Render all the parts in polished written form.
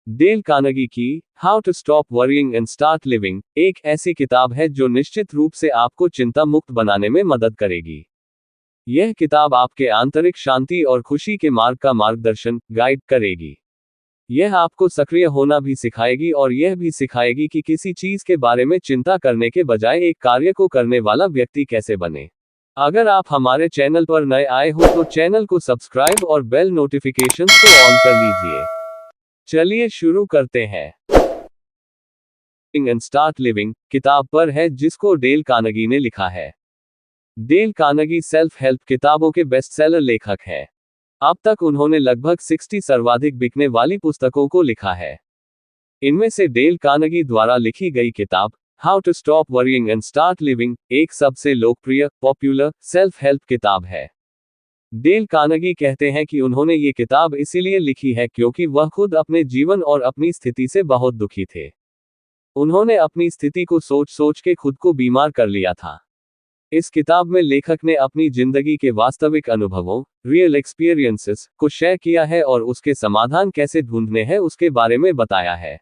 Del Carnegie की how to stop worrying and start living एक ऐसी किताब है जो निश्चित रूप से आपको चिंता मुक्त बनाने में मदद करेगी। यह किताब आपके आंतरिक शांति और खुशी के मार्ग का मार्गदर्शन गाइड करेगी। यह आपको सक्रिय होना भी सिखाएगी और यह भी सिखाएगी कि किसी चीज के बारे में चिंता करने के बजाय एक कार्य को करने वाला व्यक्ति कैसे बने। अगर आप हमारे चैनल पर नए आए हो तो चैनल को सब्सक्राइब और बेल नोटिफिकेशंस को ऑन कर लीजिए। चलिए शुरू करते हैं। एंड स्टार्ट लिविंग किताब पर है जिसको डेल कार्नेगी ने लिखा है। डेल कार्नेगी सेल्फ हेल्प किताबों के बेस्टसेलर लेखक हैं। अब तक उन्होंने लगभग 60 सर्वाधिक बिकने वाली पुस्तकों को लिखा है। इनमें से डेल कार्नेगी द्वारा लिखी गई किताब how to stop worrying and start living एक सबसे लोकप्रिय पॉपुलर सेल्फ हेल्प किताब है। डेल कार्नेगी कहते हैं कि उन्होंने ये किताब इसीलिए लिखी है क्योंकि वह खुद अपने जीवन और अपनी स्थिति से बहुत दुखी थे। उन्होंने अपनी स्थिति को सोच सोच के खुद को बीमार कर लिया था। इस किताब में लेखक ने अपनी जिंदगी के वास्तविक अनुभवों रियल एक्सपीरियंसेस को शेयर किया है और उसके समाधान कैसे ढूंढने हैं उसके बारे में बताया है।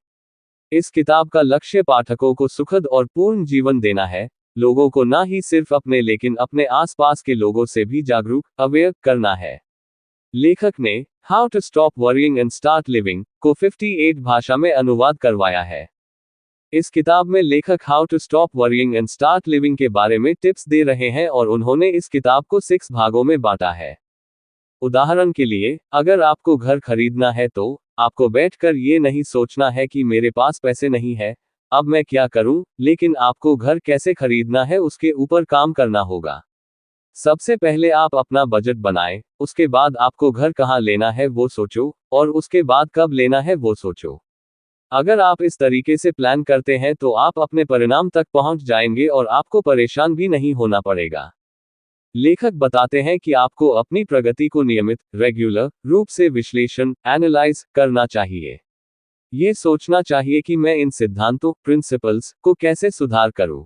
इस किताब का लक्ष्य पाठकों को सुखद और पूर्ण जीवन देना है, लोगों को ना ही सिर्फ अपने लेकिन अपने आसपास के लोगों से भी जागरूक अवेयर करना है। लेखक ने how to stop worrying and start living को 58 भाषा में अनुवाद करवाया है। इस किताब में लेखक how to stop worrying and start living के बारे में टिप्स दे रहे हैं और उन्होंने इस किताब को 6 भागों में बांटा है। उदाहरण के लिए, अगर आपको घर खरीदना है तो आपको बैठकर ये नहीं सोचना है कि मेरे पास पैसे नहीं है, अब मैं क्या करूं, लेकिन आपको घर कैसे खरीदना है उसके ऊपर काम करना होगा। सबसे पहले आप अपना बजट बनाएं, उसके बाद आपको घर कहां लेना है वो सोचो, और उसके बाद कब लेना है वो सोचो। अगर आप इस तरीके से प्लान करते हैं तो आप अपने परिणाम तक पहुंच जाएंगे और आपको परेशान भी नहीं होना पड़ेगा। लेखक बताते हैं कि आपको अपनी प्रगति को नियमित रेगुलर रूप से विश्लेषण एनालाइज करना चाहिए। ये सोचना चाहिए कि मैं इन सिद्धांतों प्रिंसिपल्स को कैसे सुधार करूं।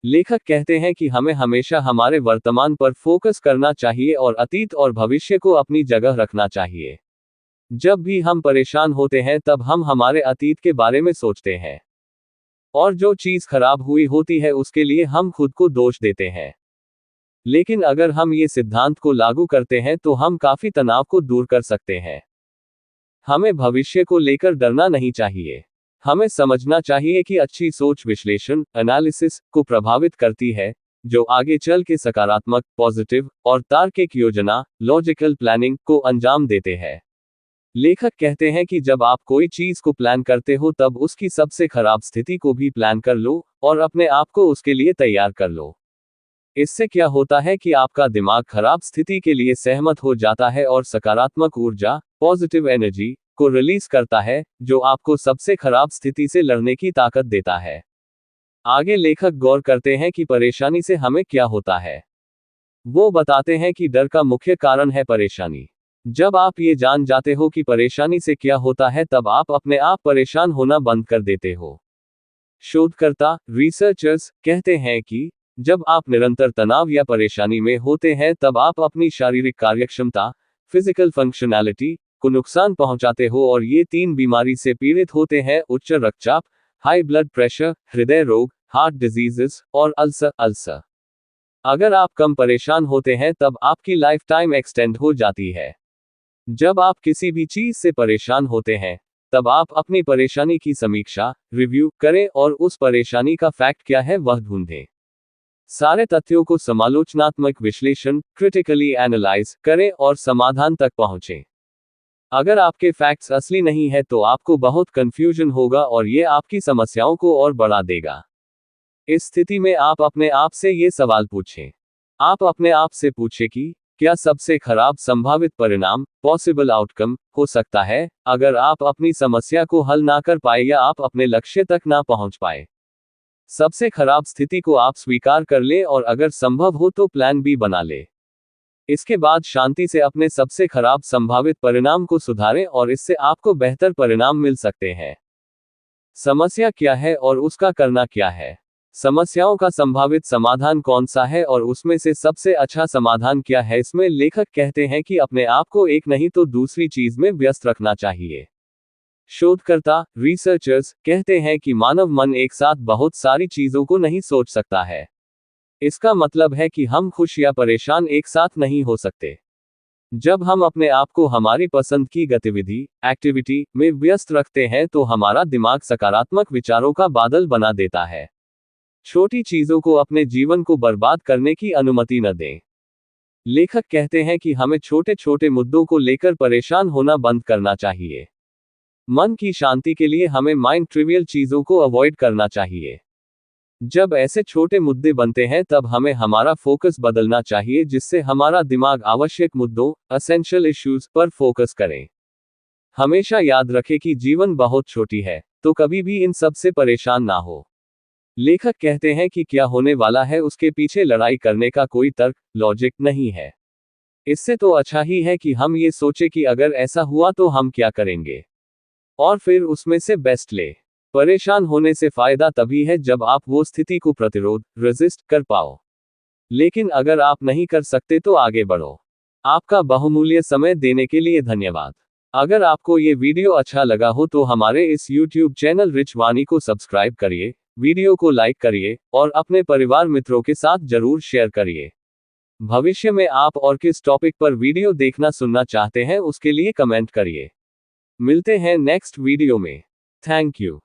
लेखक कहते हैं कि हमें हमेशा हमारे वर्तमान पर फोकस करना चाहिए और अतीत और भविष्य को अपनी जगह रखना चाहिए। जब भी हम परेशान होते हैं तब हम हमारे अतीत के बारे में सोचते हैं और जो चीज खराब हुई होती है उसके लिए हम खुद को दोष देते हैं। लेकिन अगर हम ये सिद्धांत को लागू करते हैं तो हम काफी तनाव को दूर कर सकते हैं। हमें भविष्य को लेकर डरना नहीं चाहिए। हमें समझना चाहिए कि अच्छी सोच विश्लेषण एनालिसिस को प्रभावित करती है, जो आगे चल के सकारात्मक पॉजिटिव और तार्किक योजना लॉजिकल प्लानिंग को अंजाम देते हैं। लेखक कहते हैं कि जब आप कोई चीज को प्लान करते हो तब उसकी सबसे खराब स्थिति को भी प्लान कर लो और अपने आप को उसके लिए तैयार कर लो। इससे क्या होता है कि आपका दिमाग खराब स्थिति के लिए सहमत हो जाता है और सकारात्मक ऊर्जा पॉजिटिव एनर्जी को रिलीज करता है, जो आपको सबसे खराब स्थिति से लड़ने की ताकत देता है। आगे लेखक गौर करते हैं कि परेशानी से हमें क्या होता है। वो बताते हैं कि डर का मुख्य कारण है परेशानी। जब आप ये जान जाते हो कि परेशानी से क्या होता है तब आप अपने आप परेशान होना बंद कर देते हो। शोधकर्ता रिसर्चर्स कहते हैं कि जब आप निरंतर तनाव या परेशानी में होते हैं तब आप अपनी शारीरिक कार्यक्षमता फिजिकल फंक्शनैलिटी को नुकसान पहुंचाते हो और ये 3 बीमारी से पीड़ित होते हैं: उच्च रक्तचाप, हाई ब्लड प्रेशर, हृदय रोग, हार्ट डिजीजेस और अल्सर। अगर आप कम परेशान होते हैं तब आपकी लाइफ टाइम एक्सटेंड हो जाती है। जब आप किसी भी चीज से परेशान होते हैं तब आप अपनी परेशानी की समीक्षा रिव्यू करें और उस परेशानी का फैक्ट क्या है वह ढूंढें। सारे तथ्यों को समालोचनात्मक विश्लेषण क्रिटिकली एनालाइज करें और समाधान तक पहुंचें। अगर आपके फैक्ट्स असली नहीं है तो आपको बहुत कंफ्यूजन होगा और ये आपकी समस्याओं को और बढ़ा देगा। इस स्थिति में आप अपने आप से ये सवाल पूछें। आप अपने आप से पूछें कि क्या सबसे खराब संभावित परिणाम पॉसिबल आउटकम हो सकता है अगर आप अपनी समस्या को हल ना कर पाए या आप अपने लक्ष्य तक ना पहुंच पाए। सबसे खराब स्थिति को आप स्वीकार कर ले और अगर संभव हो तो प्लान बी बना ले। इसके बाद शांति से अपने सबसे खराब संभावित परिणाम को सुधारें और इससे आपको बेहतर परिणाम मिल सकते हैं। समस्या क्या है और उसका करना क्या है? समस्याओं का संभावित समाधान कौन सा है और उसमें से सबसे अच्छा समाधान क्या है? इसमें लेखक कहते हैं कि अपने आप को एक नहीं तो दूसरी चीज में व्यस्त रखना चाहिए। शोधकर्ता रिसर्चर्स कहते हैं कि मानव मन एक साथ बहुत सारी चीजों को नहीं सोच सकता है। इसका मतलब है कि हम खुश या परेशान एक साथ नहीं हो सकते। जब हम अपने आप को हमारी पसंद की गतिविधि एक्टिविटी में व्यस्त रखते हैं तो हमारा दिमाग सकारात्मक विचारों का बादल बना देता है। छोटी चीजों को अपने जीवन को बर्बाद करने की अनुमति न दें। लेखक कहते हैं कि हमें छोटे छोटे मुद्दों को लेकर परेशान होना बंद करना चाहिए। मन की शांति के लिए हमें माइंड ट्रिवियल चीजों को अवॉइड करना चाहिए। जब ऐसे छोटे मुद्दे बनते हैं तब हमें हमारा फोकस बदलना चाहिए जिससे हमारा दिमाग आवश्यक मुद्दों एसेंशियल इश्यूज पर फोकस करें। हमेशा याद रखें कि जीवन बहुत छोटी है, तो कभी भी इन सब से परेशान ना हो। लेखक कहते हैं कि क्या होने वाला है उसके पीछे लड़ाई करने का कोई तर्क लॉजिक नहीं है। इससे तो अच्छा ही है कि हम ये सोचें कि अगर ऐसा हुआ तो हम क्या करेंगे और फिर उसमें से बेस्ट ले। परेशान होने से फायदा तभी है जब आप वो स्थिति को प्रतिरोध रेजिस्ट कर पाओ। लेकिन अगर आप नहीं कर सकते तो आगे बढ़ो। आपका बहुमूल्य समय देने के लिए धन्यवाद। अगर आपको ये वीडियो अच्छा लगा हो तो हमारे इस YouTube चैनल रिच वाणी को सब्सक्राइब करिए, वीडियो को लाइक करिए और अपने परिवार मित्रों के साथ जरूर शेयर करिए। भविष्य में आप और किस टॉपिक पर वीडियो देखना सुनना चाहते हैं उसके लिए कमेंट करिए। मिलते हैं नेक्स्ट वीडियो में। Thank you.